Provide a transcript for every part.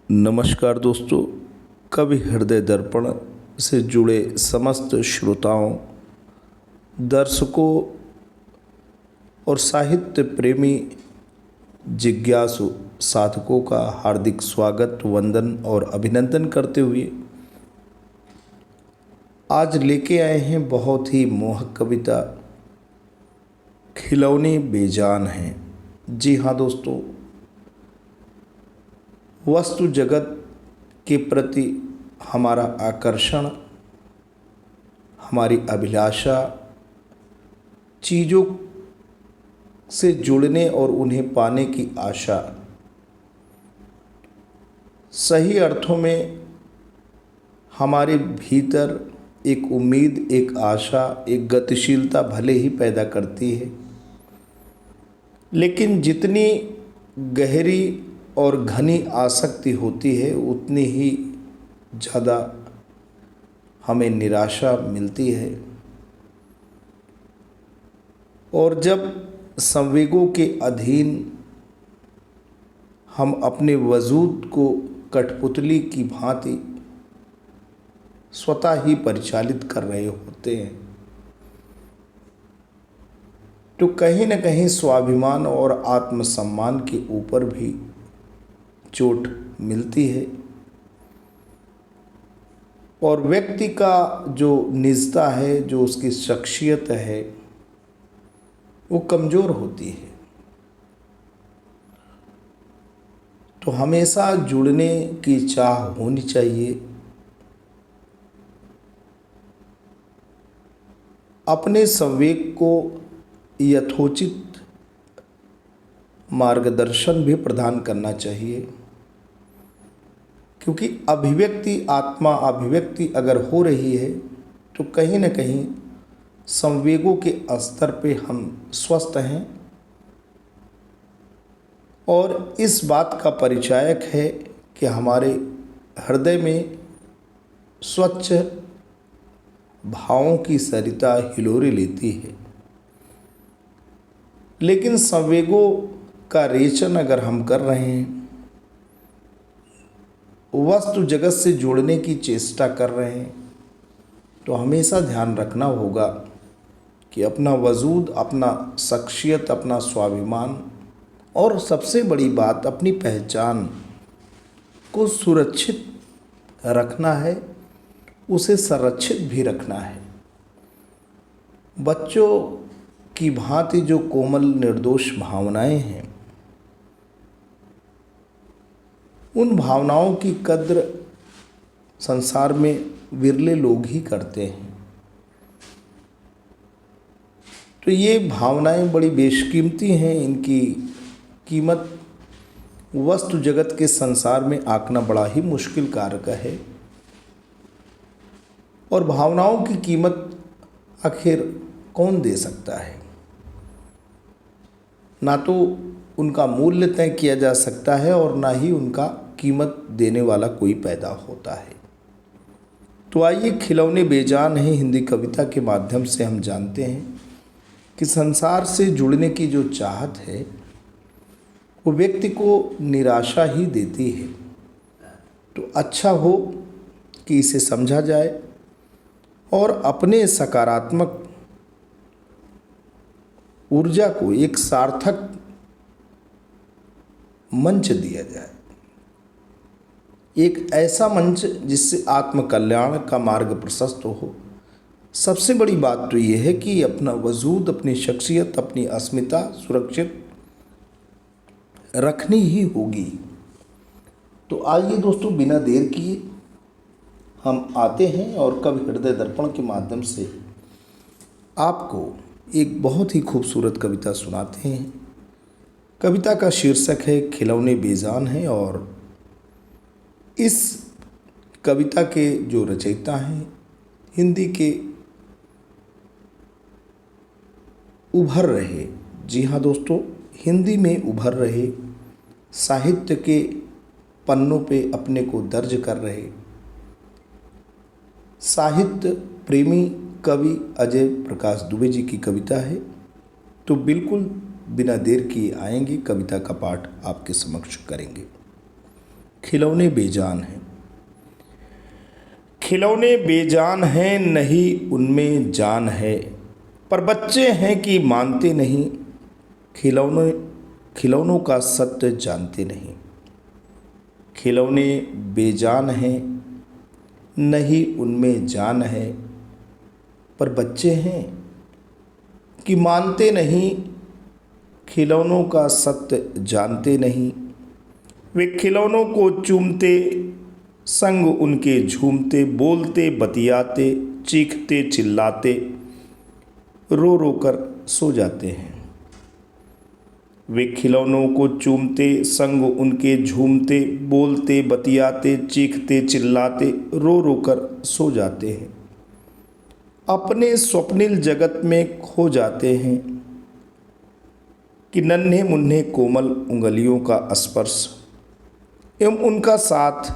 नमस्कार दोस्तों, कवि हृदय दर्पण से जुड़े समस्त श्रोताओं, दर्शकों और साहित्य प्रेमी जिज्ञासु साधकों का हार्दिक स्वागत, वंदन और अभिनंदन करते हुए आज लेके आए हैं बहुत ही मोहक कविता खिलौने बेजान हैं। जी हाँ दोस्तों, वस्तु जगत के प्रति हमारा आकर्षण, हमारी अभिलाषा, चीज़ों से जुड़ने और उन्हें पाने की आशा, सही अर्थों में हमारे भीतर एक उम्मीद, एक आशा, एक गतिशीलता भले ही पैदा करती है, लेकिन जितनी गहरी और घनी आसक्ति होती है उतनी ही ज़्यादा हमें निराशा मिलती है। और जब संवेगों के अधीन हम अपने वजूद को कठपुतली की भांति स्वतः ही परिचालित कर रहे होते हैं, तो कहीं न कहीं स्वाभिमान और आत्मसम्मान के ऊपर भी चोट मिलती है और व्यक्ति का जो निजता है, जो उसकी शख्सियत है, वो कमज़ोर होती है। तो हमेशा जुड़ने की चाह होनी चाहिए। अपने संवेग को यथोचित मार्गदर्शन भी प्रदान करना चाहिए, क्योंकि आत्मा अभिव्यक्ति अगर हो रही है तो कहीं न कहीं संवेगों के स्तर पे हम स्वस्थ हैं। और इस बात का परिचायक है कि हमारे हृदय में स्वच्छ भावों की सरिता हिलोरे लेती है। लेकिन संवेगों का रेचन अगर हम कर रहे हैं, वस्तु जगत से जुड़ने की चेष्टा कर रहे हैं, तो हमेशा ध्यान रखना होगा कि अपना वजूद, अपना शख्सियत, अपना स्वाभिमान और सबसे बड़ी बात अपनी पहचान को सुरक्षित रखना है, उसे संरक्षित भी रखना है। बच्चों की भांति जो कोमल निर्दोष भावनाएं हैं, उन भावनाओं की कद्र संसार में विरले लोग ही करते हैं। तो ये भावनाएं बड़ी बेशकीमती हैं, इनकी कीमत वस्तु जगत के संसार में आंकना बड़ा ही मुश्किल कारक है। और भावनाओं की कीमत आखिर कौन दे सकता है? ना तो उनका मूल्य तय किया जा सकता है और ना ही उनका कीमत देने वाला कोई पैदा होता है। तो आइए, खिलौने बेजान हैं हिंदी कविता के माध्यम से हम जानते हैं कि संसार से जुड़ने की जो चाहत है वो व्यक्ति को निराशा ही देती है। तो अच्छा हो कि इसे समझा जाए और अपने सकारात्मक ऊर्जा को एक सार्थक मंच दिया जाए, एक ऐसा मंच जिससे आत्मकल्याण का मार्ग प्रशस्त हो। सबसे बड़ी बात तो ये है कि अपना वजूद, अपनी शख्सियत, अपनी अस्मिता सुरक्षित रखनी ही होगी। तो आइए दोस्तों, बिना देर किए हम आते हैं और कवि हृदय दर्पण के माध्यम से आपको एक बहुत ही खूबसूरत कविता सुनाते हैं। कविता का शीर्षक है खिलौने बेजान हैं और इस कविता के जो रचयिता हैं हिंदी के उभर रहे, जी हाँ दोस्तों, हिंदी में उभर रहे, साहित्य के पन्नों पे अपने को दर्ज कर रहे साहित्य प्रेमी कवि अजय प्रकाश दुबे जी की कविता है। तो बिल्कुल बिना देर किए आएंगे, कविता का पाठ आपके समक्ष करेंगे। खिलौने बेजान हैं। खिलौने बेजान हैं, नहीं उनमें जान है, पर बच्चे हैं कि मानते नहीं, खिलौनों का सत्य जानते नहीं। खिलौने बेजान हैं, नहीं उनमें जान है, पर बच्चे हैं कि मानते नहीं, खिलौनों का सत्य जानते नहीं। वे खिलौनों को चूमते, संग उनके झूमते, बोलते बतियाते, चीखते चिल्लाते, रो रो कर सो जाते हैं। वे खिलौनों को चूमते, संग उनके झूमते, बोलते बतियाते, चीखते चिल्लाते, रो रो कर सो जाते हैं। अपने स्वप्निल जगत में खो जाते हैं कि नन्हे मुन्ने कोमल उंगलियों का स्पर्श एवं उनका साथ,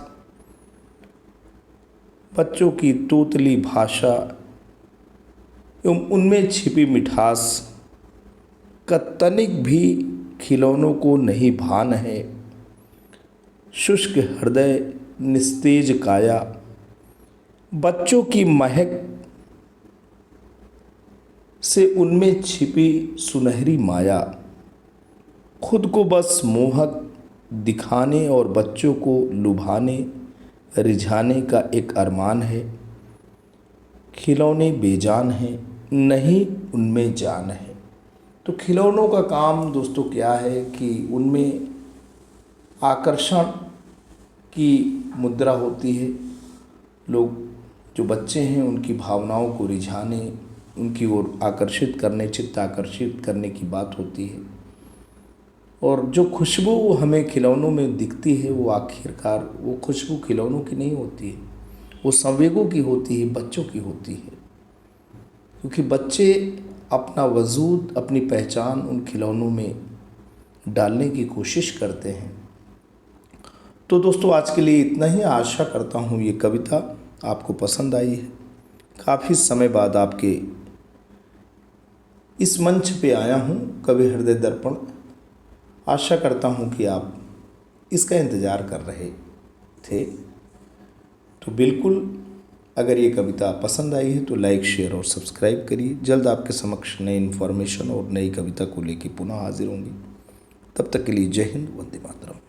बच्चों की तोतली भाषा एवं उनमें छिपी मिठास का तनिक भी खिलौनों को नहीं भान है। शुष्क हृदय, निस्तेज काया, बच्चों की महक से उनमें छिपी सुनहरी माया, खुद को बस मोहक दिखाने और बच्चों को लुभाने रिझाने का एक अरमान है। खिलौने बेजान हैं, नहीं उनमें जान है। तो खिलौनों का काम दोस्तों क्या है कि उनमें आकर्षण की मुद्रा होती है। लोग जो बच्चे हैं उनकी भावनाओं को रिझाने, उनकी ओर आकर्षित करने, चित्त आकर्षित करने की बात होती है। और जो खुशबू हमें खिलौनों में दिखती है वो आखिरकार वो खुशबू खिलौनों की नहीं होती है, वो संवेगों की होती है, बच्चों की होती है। क्योंकि बच्चे अपना वजूद, अपनी पहचान उन खिलौनों में डालने की कोशिश करते हैं। तो दोस्तों आज के लिए इतना ही। आशा करता हूँ ये कविता आपको पसंद आई है। काफ़ी समय बाद आपके इस मंच पे आया हूँ, कवि हृदय दर्पण। आशा करता हूँ कि आप इसका इंतज़ार कर रहे थे। तो बिल्कुल अगर ये कविता पसंद आई है तो लाइक, शेयर और सब्सक्राइब करिए। जल्द आपके समक्ष नई इन्फॉर्मेशन और नई कविता को लेकर पुनः हाजिर होंगे। तब तक के लिए जय हिंद, वंदे मातरम।